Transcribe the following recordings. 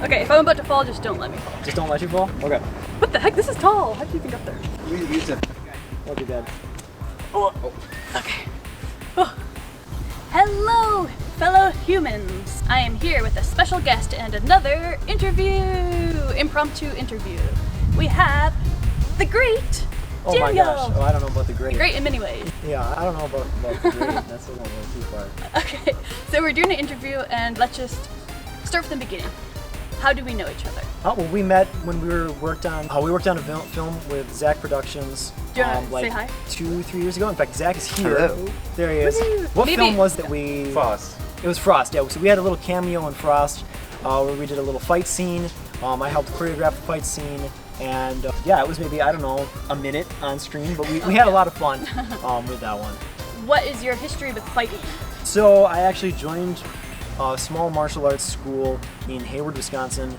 Okay, if I'm about to fall, just don't let me fall. Just don't let you fall? Okay. What the heck? This is tall. How did you think up there? Use it. Don't be bad. Oh. Okay. Oh. Hello, fellow humans. I am here with a special guest and another impromptu interview. We have the great Oh Daniel. my gosh. Oh, I don't know about the great. Great in many ways. Yeah, I don't know about the great. That's a little too far. Okay, so we're doing an interview and let's just start from the beginning. How do we know each other? Oh, well, we met when we worked on a film with Zach Productions. Do you want to say hi? 2-3 years ago. In fact, Zach is here. Hello. There he is. Woo-hoo. What Maybe- film was that we? Frost. It was Frost. Yeah. So we had a little cameo in Frost where we did a little fight scene. I helped choreograph the fight scene, and yeah, it was maybe, I don't know, a minute on screen, but we had a lot of fun with that one. What is your history with fighting? So I actually joined a small martial arts school in Hayward, Wisconsin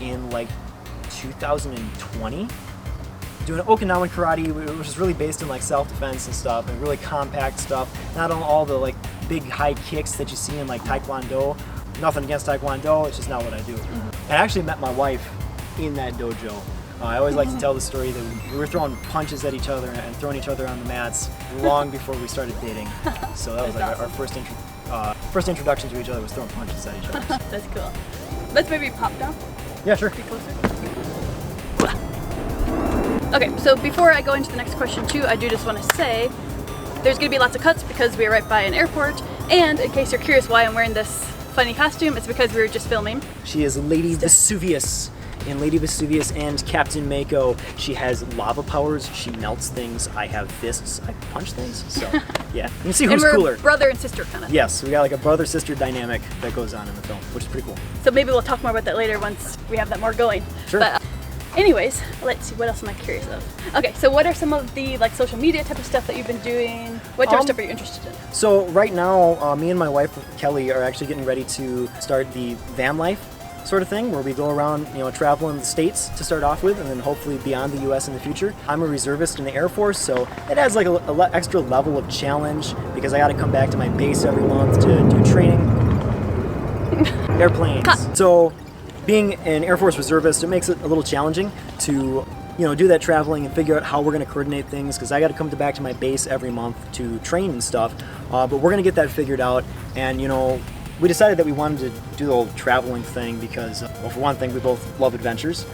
in like 2020, doing Okinawan karate, which is really based in like self-defense and stuff, and really compact stuff. Not all the like big high kicks that you see in like Taekwondo. Nothing against Taekwondo, it's just not what I do. And I actually met my wife in that dojo. I always like to tell the story that we were throwing punches at each other and throwing each other on the mats long before we started dating. So that was like That's our first introduction to each other was throwing punches at each other. That's cool. Let's maybe pop down. Yeah, sure. Be closer. Okay, so before I go into the next question too, I do just want to say there's going to be lots of cuts because we're right by an airport, and in case you're curious why I'm wearing this funny costume, it's because we were just filming. She is Lady Vesuvius. In Lady Vesuvius and Captain Mako, she has lava powers, she melts things, I have fists, I punch things, so yeah. You can see who's And we're cooler. brother and sister kind of. Yes, we got like a brother-sister dynamic that goes on in the film, which is pretty cool. So maybe we'll talk more about that later once we have that more going. Sure. But, anyways, let's see, what else am I curious of? Okay, so what are some of the like social media type of stuff that you've been doing? What type of stuff are you interested in? So right now, me and my wife Kelly are actually getting ready to start the van life sort of thing, where we go around, travel in the States to start off with, and then hopefully beyond the U.S. in the future. I'm a reservist in the Air Force, so it adds like a extra level of challenge because I got to come back to my base every month to do training. Airplanes. Cut. So being an Air Force reservist, it makes it a little challenging to do that traveling and figure out how we're going to coordinate things, because I got to come back to my base every month to train and stuff. But we're going to get that figured out, and we decided that we wanted to do the whole traveling thing because, well, for one thing, we both love adventures.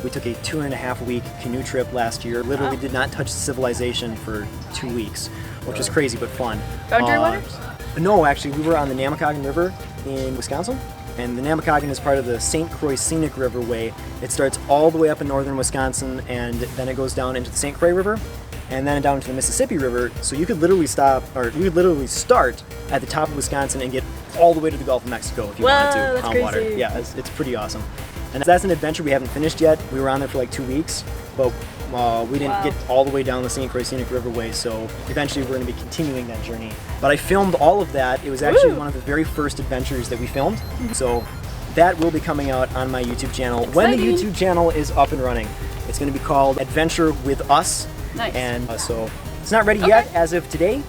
We took a 2.5-week canoe trip last year. Literally did not touch civilization for 2 weeks, which was crazy but fun. Boundary waters? No, actually, we were on the Namakagon River in Wisconsin. And the Namakagon is part of the St. Croix Scenic Riverway. It starts all the way up in northern Wisconsin, and then it goes down into the St. Croix River, and then down to the Mississippi River. So you could literally start at the top of Wisconsin and get all the way to the Gulf of Mexico if you wanted to. That's on crazy. water. Yeah, it's pretty awesome. And that's an adventure we haven't finished yet. We were on there for like 2 weeks, but we didn't get all the way down the St. Croix Scenic Riverway, so eventually we're going to be continuing that journey. But I filmed all of that. It was actually one of the very first adventures that we filmed, so that will be coming out on my YouTube channel. When the YouTube channel is up and running. It's going to be called Adventure with Us. Nice. And so it's not ready yet as of today,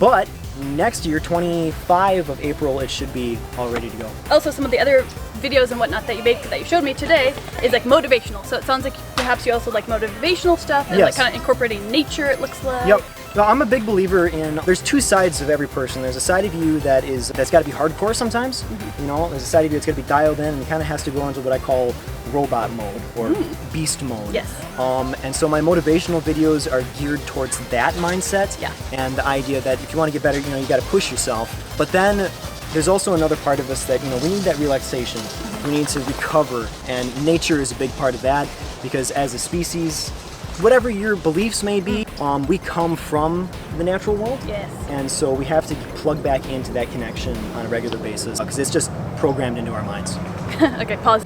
but next year, 25 of April, it should be all ready to go. Also, some of the other videos and whatnot that you made, that you showed me today, is like motivational. So it sounds like perhaps you also like motivational stuff and like kind of incorporating nature, it looks like. Yep. Well, I'm a big believer in, there's two sides of every person. There's a side of you that's got to be hardcore sometimes. There's a side of you that's got to be dialed in and kind of has to go into what I call robot mode or beast mode. Yes. And so my motivational videos are geared towards that mindset. Yeah. And the idea that if you want to get better, you got to push yourself. But then there's also another part of us that, we need that relaxation. We need to recover, and nature is a big part of that, because as a species, whatever your beliefs may be, we come from the natural world. Yes. And so we have to plug back into that connection on a regular basis, because it's just programmed into our minds. Okay, pause.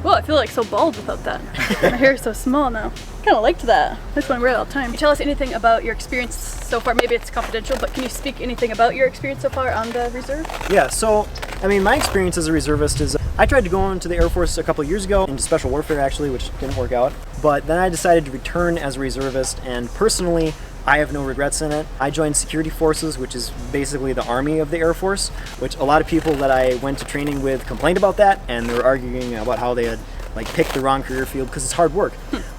Whoa, I feel like so bald without that. My hair is so small now. Kind of liked that. I just want to wear it all the time. Can you tell us anything about your experience so far? Maybe it's confidential, but can you speak anything about your experience so far on the reserve? Yeah, so, my experience as a reservist is, I tried to go into the Air Force a couple of years ago, into special warfare actually, which didn't work out. But then I decided to return as a reservist, and personally, I have no regrets in it. I joined security forces, which is basically the army of the Air Force, which a lot of people that I went to training with complained about that, and they were arguing about how they had like picked the wrong career field because it's hard work.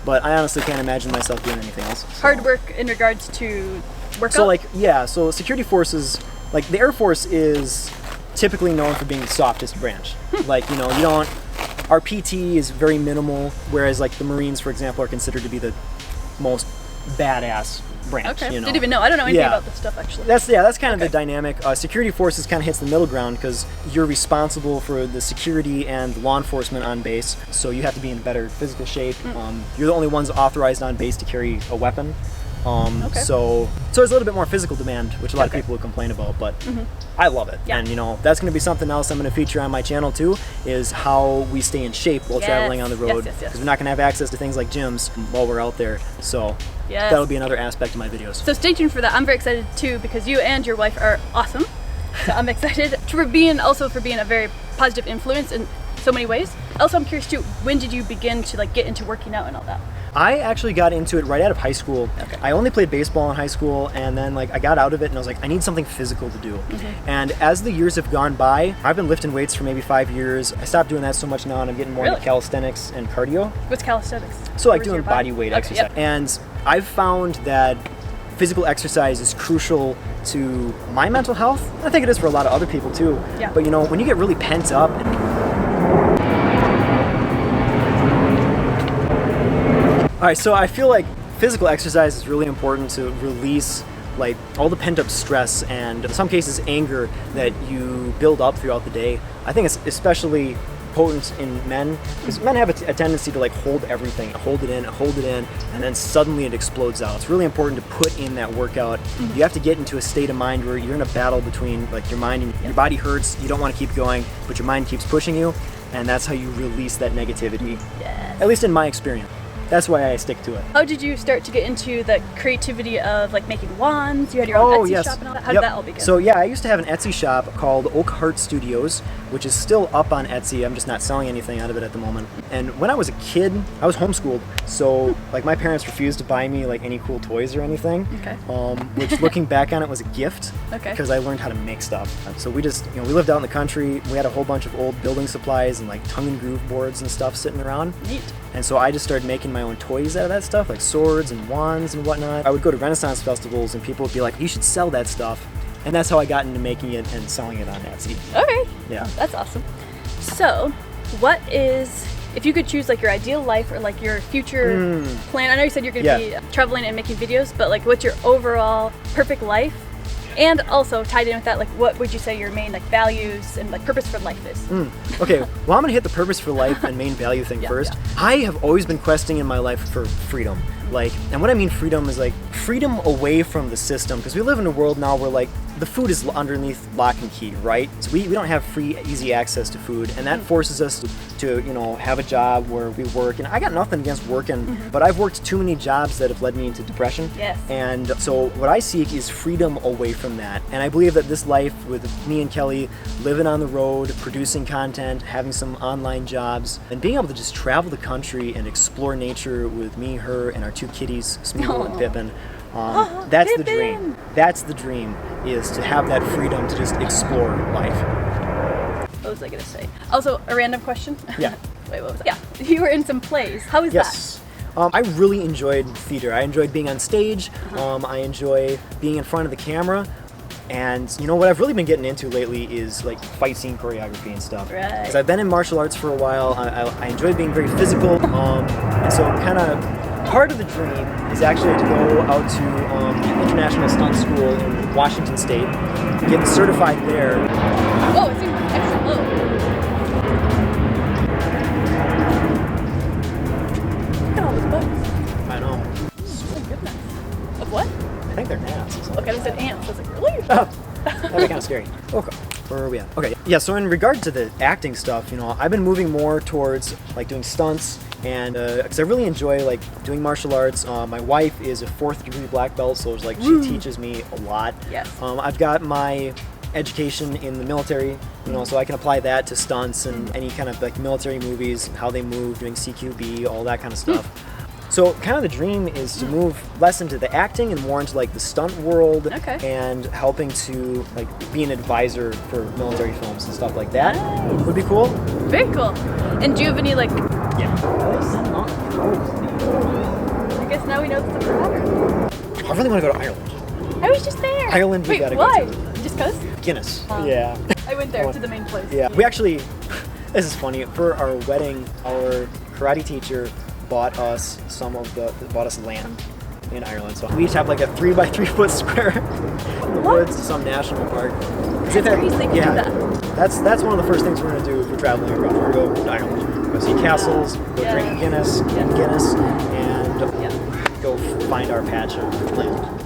But I honestly can't imagine myself doing anything else. So. Hard work in regards to workout? So like, yeah, so security forces, like the Air Force is typically known for being the softest branch. Like, you know, our PT is very minimal, whereas like the Marines, for example, are considered to be the most badass branch. Okay, you know? didn't even know. I don't know anything about this stuff actually. That's kind of the dynamic. Security forces kind of hits the middle ground because you're responsible for the security and law enforcement on base, so you have to be in better physical shape. You're the only ones authorized on base to carry a weapon. So there's a little bit more physical demand, which a lot of people would complain about, but I love it. Yeah. And you know, that's going to be something else I'm going to feature on my channel too, is how we stay in shape while traveling on the road. Because we're not going to have access to things like gyms while we're out there. So that'll be another aspect of my videos. So stay tuned for that. I'm very excited too because you and your wife are awesome. So I'm excited for being a very positive influence in so many ways. Also, I'm curious too, when did you begin to like get into working out and all that? I actually got into it right out of high school. I only played baseball in high school, and then like I got out of it and I was like, I need something physical to do. And as the years have gone by, I've been lifting weights for maybe 5 years. I stopped doing that so much now, and I'm getting more into calisthenics and cardio. What's calisthenics? So like doing body weight exercise. And I've found that physical exercise is crucial to my mental health. I think it is for a lot of other people too. But you know, when you get really pent up All right, so I feel like physical exercise is really important to release like all the pent up stress and in some cases anger that you build up throughout the day. I think it's especially potent in men because men have a tendency to like hold everything, hold it in, and then suddenly it explodes out. It's really important to put in that workout. You have to get into a state of mind where you're in a battle between like your mind and your body hurts, you don't want to keep going, but your mind keeps pushing you, and that's how you release that negativity. At least in my experience. That's why I stick to it. How did you start to get into the creativity of like making wands? You had your own Etsy shop and all that? How did that all begin? So yeah, I used to have an Etsy shop called Oak Heart Studios, which is still up on Etsy. I'm just not selling anything out of it at the moment. And when I was a kid, I was homeschooled. So like my parents refused to buy me like any cool toys or anything. Which looking back on it was a gift. Because I learned how to make stuff. So we just, you know, we lived out in the country. We had a whole bunch of old building supplies and like tongue and groove boards and stuff sitting around. Neat. And so I just started making my own toys out of that stuff, like swords and wands and whatnot. I would go to Renaissance festivals and people would be like, you should sell that stuff. And that's how I got into making it and selling it on Etsy. Okay. Yeah. That's awesome. So, what is, if you could choose like your ideal life or like your future plan, I know you said you're going to be traveling and making videos, but like what's your overall perfect life? And also tied in with that, like what would you say your main like values and like purpose for life is? Okay, well I'm gonna hit the purpose for life and main value thing first. I have always been questing in my life for freedom. Like, and what I mean freedom is like freedom away from the system, because we live in a world now where like the food is underneath lock and key, right? So we don't have free, easy access to food, and that forces us to you know, have a job where we work. And I got nothing against working, but I've worked too many jobs that have led me into depression. And so what I seek is freedom away from that. And I believe that this life with me and Kelly living on the road, producing content, having some online jobs, and being able to just travel the country and explore nature with me, her, and our two kitties, Smeagol and Pippin. That's the dream. That's the dream, is to have that freedom to just explore life. What was I gonna say? Also, a random question. Yeah. Wait, what was that? Yeah, you were in some plays. How was that? I really enjoyed theater. I enjoyed being on stage. I enjoy being in front of the camera. And you know what I've really been getting into lately is like fight scene choreography and stuff. Because I've been in martial arts for a while. I enjoy being very physical. And so kind of part of the dream is actually to go out to the International Stunts School in Washington State, get certified there. Oh, it seems extra low. Look at all those bugs. I know. Oh goodness. Of what? I think they're gnats. Okay, I said ants. I was like, really? That'd be kind of scary. Okay. Where are we at? Okay. Yeah, so in regard to the acting stuff, you know, I've been moving more towards like doing stunts, and because I really enjoy like doing martial arts. My wife is a 4th degree black belt, so it's like she teaches me a lot. I've got my education in the military, you know, so I can apply that to stunts and any kind of like military movies, how they move, doing CQB, all that kind of stuff. So kind of the dream is to move less into the acting and more into like the stunt world, Okay. and helping to like be an advisor for military films and stuff like that. Nice. Would be cool. Very cool. And do you have any like? Yeah. I guess now we know the pattern. I really want to go to Ireland. I was just there. Ireland, we Wait, gotta why? go to. Just cause? Guinness. Oh. Yeah. I went there to the main place. Yeah. We actually, this is funny. For our wedding, our karate teacher bought us bought us land in Ireland. So we each have like a 3x3 foot square in the woods to some national park. That's crazy they can do that. That's one of the first things we're gonna do if we're traveling across. We're gonna go to Ireland, go see castles, go Yeah. drink Guinness, and Yeah. go find our patch of land.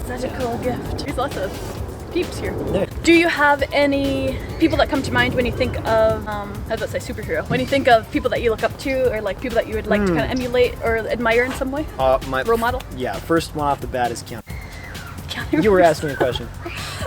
Such a cool gift. There's lots of peeps here. Yeah. Do you have any people that come to mind when you think of, I was about to say superhero, when you think of people that you look up to or like people that you would like to kind of emulate or admire in some way? My Role model? Yeah, first one off the bat is Keanu. Keanu You were Reeves. asking a question.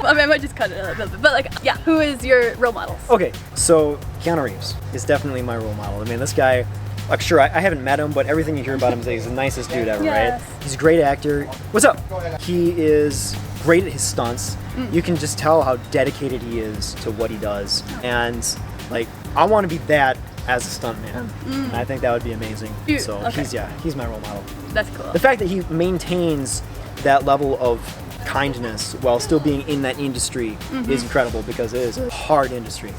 I mean, I might just cut it out a little bit, but like, yeah, who is your role models? Okay, so Keanu Reeves is definitely my role model. I mean, this guy, like, sure, I haven't met him, but everything you hear about him is he's the nicest dude ever, Yes. right? He's a great actor. What's up? He is great at his stunts. You can just tell how dedicated he is to what he does. And, like, I want to be that as a stuntman. And I think that would be amazing. So Okay. he's my role model. That's cool. The fact that he maintains that level of kindness while still being in that industry is incredible, because it is a hard industry.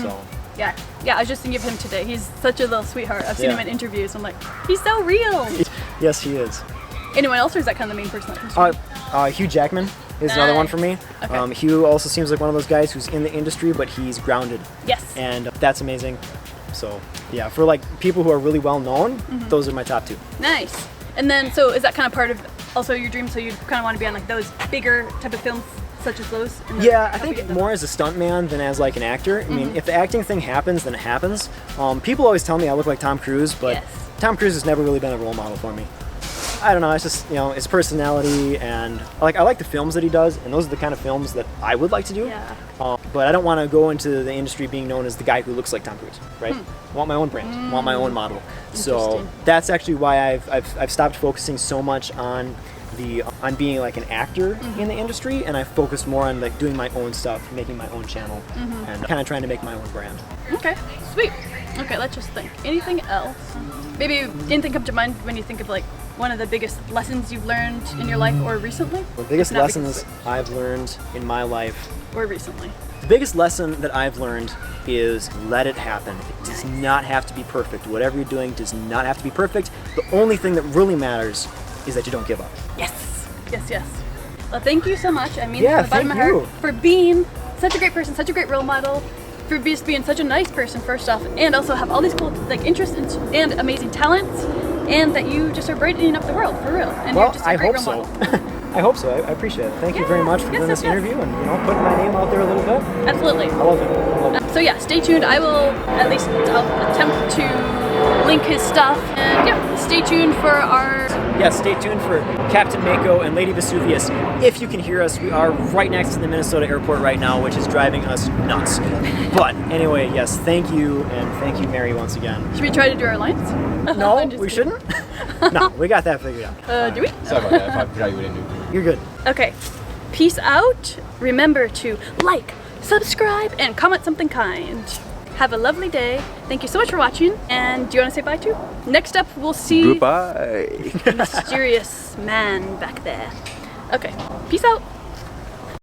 So Yeah, I was just thinking of him today. He's such a little sweetheart. I've seen Yeah. him in interviews. I'm like, he's so real. yes, he is. Anyone else, or is that kind of the main person that comes to mind? Hugh Jackman is another one for me. Okay. Hugh also seems like one of those guys who's in the industry, but he's grounded, Yes. and that's amazing. So yeah, for like people who are really well known, those are my top two. Nice. And then, so is that kind of part of also your dream? So you kind of want to be on like those bigger type of films, such as those? And then Yeah, I help you think get them? more as a stuntman than as like an actor. I mean, if the acting thing happens, then it happens. People always tell me I look like Tom Cruise, but Yes. Tom Cruise has never really been a role model for me. I don't know, it's just, his personality, and like I like the films that he does, and those are the kind of films that I would like to do. Yeah. But I don't want to go into the industry being known as the guy who looks like Tom Cruise, right? I want my own brand, I want my own model. So Interesting. that's actually why I've stopped focusing so much on being like an actor in the industry, and I focused more on like doing my own stuff, making my own channel, and kind of trying to make my own brand. Okay, sweet. Okay, let's just think. Anything else? Maybe anything come to mind when you think of like one of the biggest lessons you've learned in your life or recently? The biggest Not lessons I've learned in my life, Or recently. the biggest lesson that I've learned is let it happen. It does not have to be perfect. Whatever you're doing does not have to be perfect. The only thing that really matters is that you don't give up. Yes. Yes. Well, thank you so much. I mean, Yeah, from the bottom of my thank heart, you. for being such a great person, such a great role model, for just being such a nice person, first off, and also have all these cool like interests and amazing talents, and that you just are brightening up the world for real. And Well, you're just a I great hope role so. model. I hope so. I appreciate it. Thank you very much for Yes, doing yes, this yes. interview and putting my name out there a little bit. Absolutely. I love it. So yeah, stay tuned. I will at least I'll attempt to link his stuff, and yeah, stay tuned for our. Yes, stay tuned for Captain Mako and Lady Vesuvius. If you can hear us, we are right next to the Minnesota airport right now, which is driving us nuts. But anyway, yes, thank you, and thank you, Mary, once again. Should we try to do our lines? No, I'm just we kidding. shouldn't. No, we got that figured out. Do we? Sorry about that. If I forgot you didn't do. You're good. Okay. Peace out. Remember to like, subscribe, and comment something kind. Have a lovely day. Thank you so much for watching. And do you want to say bye too? Next up, we'll see Goodbye. the mysterious man back there. Okay. Peace out.